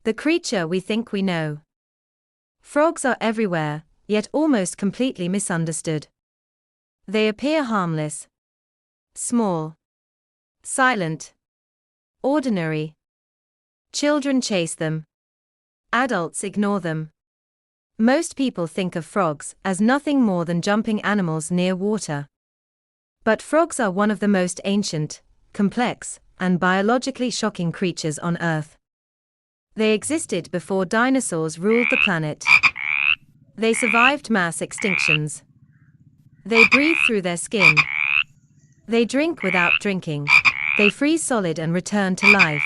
The creature we think we know. Frogs are everywhere, yet almost completely misunderstood. They appear harmless, small, silent, ordinary. Children chase them. Adults ignore them. Most people think of frogs as nothing more than jumping animals near water. But frogs are one of the most ancient, complex, and biologically shocking creatures on Earth. They existed before dinosaurs ruled the planet. They survived mass extinctions. They breathe through their skin. They drink without drinking. They freeze solid and return to life.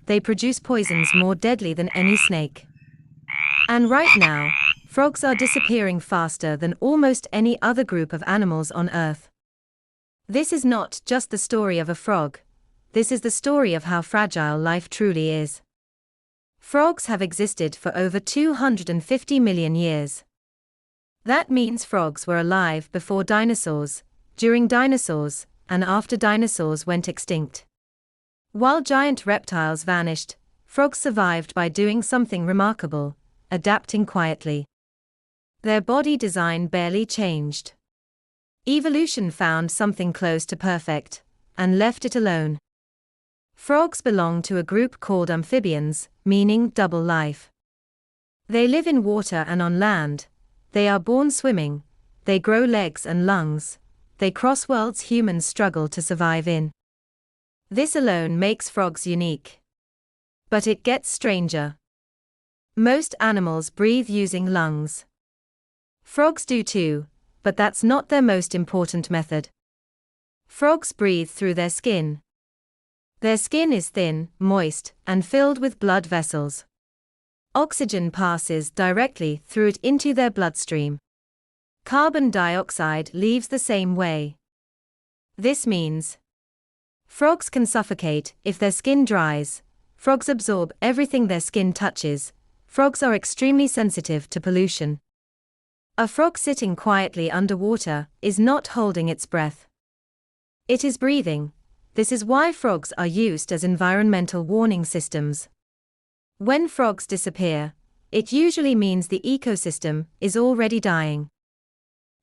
They produce poisons more deadly than any snake. And right now, frogs are disappearing faster than almost any other group of animals on Earth. This is not just the story of a frog. This is the story of how fragile life truly is. Frogs have existed for over 250 million years. That means frogs were alive before dinosaurs, during dinosaurs, and after dinosaurs went extinct. While giant reptiles vanished, frogs survived by doing something remarkable, adapting quietly. Their body design barely changed. Evolution found something close to perfect, and left it alone. Frogs belong to a group called amphibians, meaning double life. They live in water and on land. They are born swimming. They grow legs and lungs. They cross worlds humans struggle to survive in. This alone makes frogs unique. But it gets stranger. Most animals breathe using lungs. Frogs do too, but that's not their most important method. Frogs breathe through their skin. Their skin is thin, moist, and filled with blood vessels. Oxygen passes directly through it into their bloodstream. Carbon dioxide leaves the same way. This means frogs can suffocate if their skin dries. Frogs absorb everything their skin touches. Frogs are extremely sensitive to pollution. A frog sitting quietly underwater is not holding its breath. It is breathing. This is why frogs are used as environmental warning systems. When frogs disappear, it usually means the ecosystem is already dying.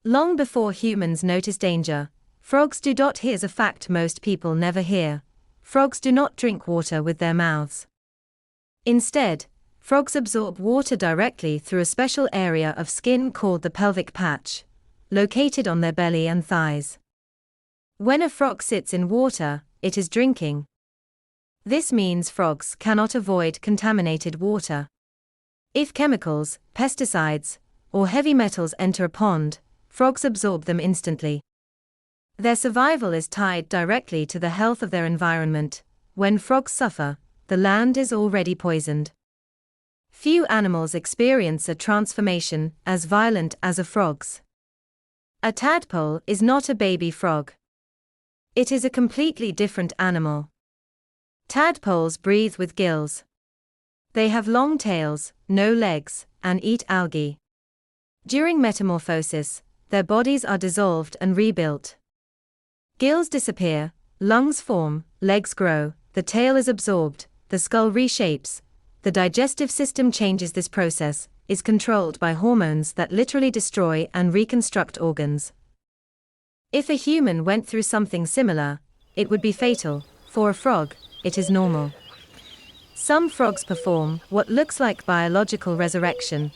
Long before humans notice danger, frogs do not. Here's a fact most people never hear. Frogs do not drink water with their mouths. Instead, frogs absorb water directly through a special area of skin called the pelvic patch, located on their belly and thighs. When a frog sits in water, it is drinking. This means frogs cannot avoid contaminated water. If chemicals, pesticides, or heavy metals enter a pond, frogs absorb them instantly. Their survival is tied directly to the health of their environment. When frogs suffer, the land is already poisoned. Few animals experience a transformation as violent as a frog's. A tadpole is not a baby frog. It is a completely different animal. Tadpoles breathe with gills. They have long tails, no legs, and eat algae. During metamorphosis, their bodies are dissolved and rebuilt. Gills disappear, lungs form, legs grow, the tail is absorbed, the skull reshapes. The digestive system changes. This process is controlled by hormones that literally destroy and reconstruct organs. If a human went through something similar, it would be fatal. For a frog, it is normal. Some frogs perform what looks like biological resurrection.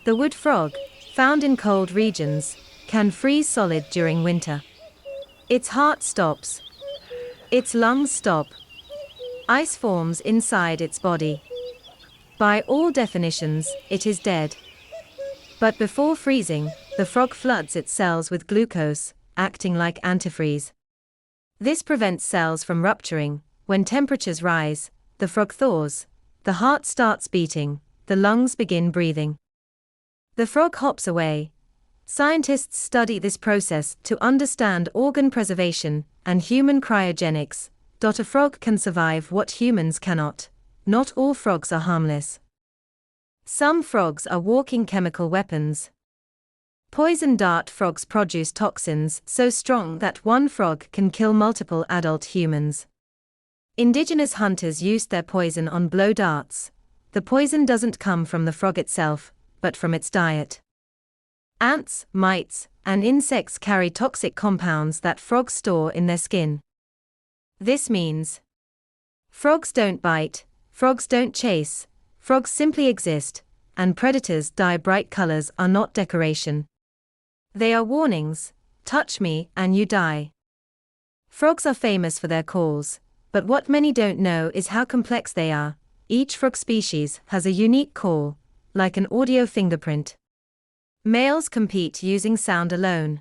The wood frog, found in cold regions, can freeze solid during winter. Its heart stops. Its lungs stop. Ice forms inside its body. By all definitions, it is dead. But before freezing, the frog floods its cells with glucose, acting like antifreeze. This prevents cells from rupturing. When temperatures rise, the frog thaws, the heart starts beating, the lungs begin breathing. The frog hops away. Scientists study this process to understand organ preservation and human cryogenics. A frog can survive what humans cannot. Not all frogs are harmless. Some frogs are walking chemical weapons. Poison dart frogs produce toxins so strong that one frog can kill multiple adult humans. Indigenous hunters used their poison on blow darts. the poison doesn't come from the frog itself, but from its diet. Ants, mites, and insects carry toxic compounds that frogs store in their skin. This means frogs don't bite, frogs don't chase, frogs simply exist, and predators' dye bright colors are not decoration. They are warnings: touch me and you die. Frogs are famous for their calls, but what many don't know is how complex they are. Each frog species has a unique call, like an audio fingerprint. Males compete using sound alone.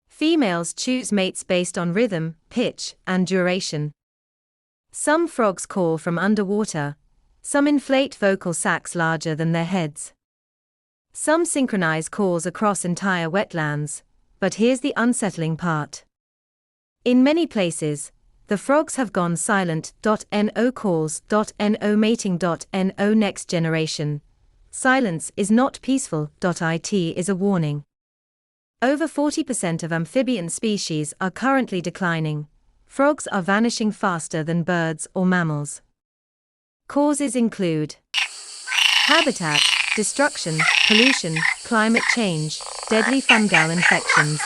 Females choose mates based on rhythm, pitch, and duration. Some frogs call from underwater, some inflate vocal sacs larger than their heads. Some synchronize calls across entire wetlands, but here's the unsettling part. In many places, the frogs have gone silent. No calls. No mating. No next generation. Silence is not peaceful. It is a warning. Over 40% of amphibian species are currently declining. Frogs are vanishing faster than birds or mammals. Causes include habitat destruction, pollution, climate change, deadly fungal infections.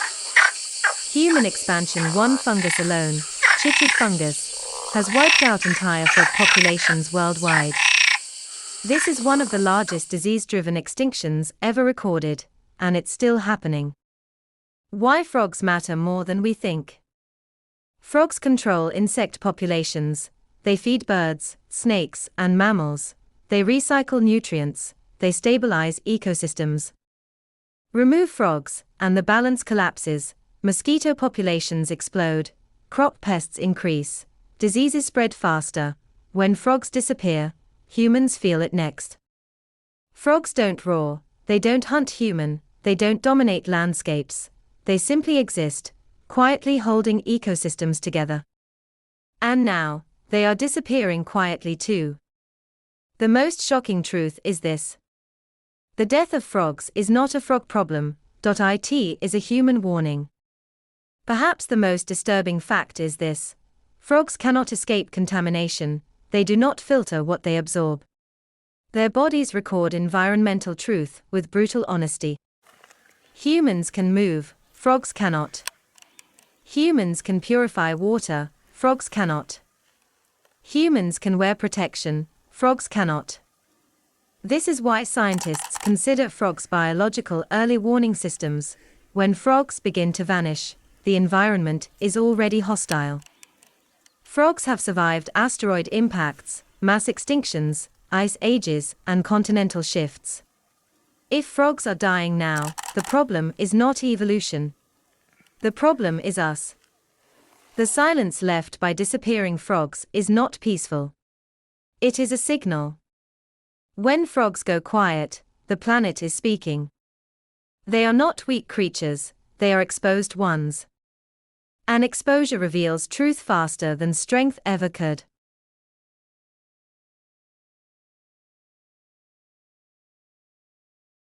Human expansion. One fungus alone, chytrid fungus, has wiped out entire frog populations worldwide. This is one of the largest disease-driven extinctions ever recorded, and it's still happening. Why frogs matter more than we think. Frogs control insect populations. They feed birds, snakes, and mammals. They recycle nutrients. They stabilize ecosystems. Remove frogs, and the balance collapses. Mosquito populations explode. Crop pests increase. Diseases spread faster. When frogs disappear, humans feel it next. Frogs don't roar. They don't hunt human. They don't dominate landscapes. They simply exist, quietly holding ecosystems together. And now, they are disappearing quietly too. The most shocking truth is this: the death of frogs is not a frog problem. It is a human warning. Perhaps the most disturbing fact is this: frogs cannot escape contamination. They do not filter what they absorb. Their bodies record environmental truth with brutal honesty. Humans can move, frogs cannot. Humans can purify water, frogs cannot. Humans can wear protection, frogs cannot. This is why scientists consider frogs biological early warning systems. When frogs begin to vanish, the environment is already hostile. Frogs have survived asteroid impacts, mass extinctions, ice ages, and continental shifts. If frogs are dying now, the problem is not evolution. The problem is us. The silence left by disappearing frogs is not peaceful. It is a signal. When frogs go quiet, the planet is speaking. They are not weak creatures, they are exposed ones. And exposure reveals truth faster than strength ever could.